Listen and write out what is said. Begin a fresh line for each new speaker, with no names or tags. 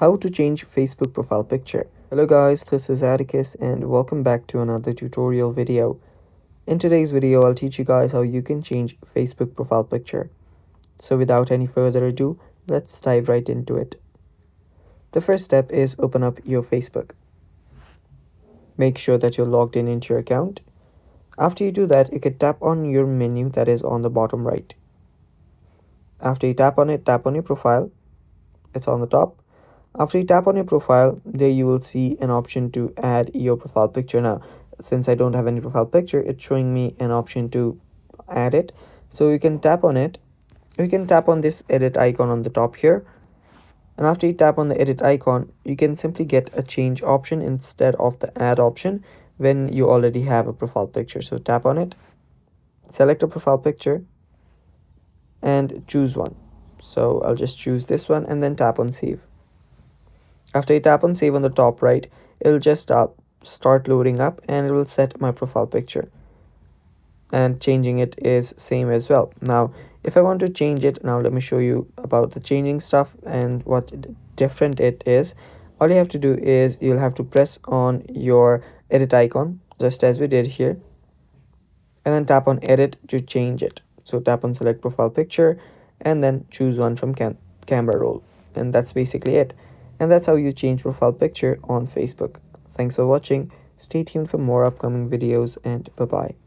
How to change Facebook profile picture. Hello guys, this is Atticus and welcome back to another tutorial video. In today's video, I'll teach you guys how you can change Facebook profile picture. So without any further ado, let's dive right into it. The first step is open up your Facebook. Make sure that you're logged in into your account. After you do that, you can tap on your menu that is on the bottom right. After you tap on it, tap on your profile. It's on the top. After you tap on your profile, there you will see an option to add your profile picture. Now, since I don't have any profile picture, it's showing me an option to add it. So you can tap on it. You can tap on this edit icon on the top here. And after you tap on the edit icon, you can simply get a change option instead of the add option when you already have a profile picture. So tap on it, select a profile picture and choose one. So I'll just choose this one and then tap on save. After you tap on save on the top right, it'll just start loading up and it will set my profile picture. And changing it is same as well. Now, if I want to change it, now let me show you about the changing stuff and what different it is. All you have to do is you'll have to press on your edit icon, just as we did here. And then tap on edit to change it. So tap on select profile picture and then choose one from camera roll. And that's basically it. And that's how you change profile picture on Facebook. Thanks for watching. Stay tuned for more upcoming videos and bye bye.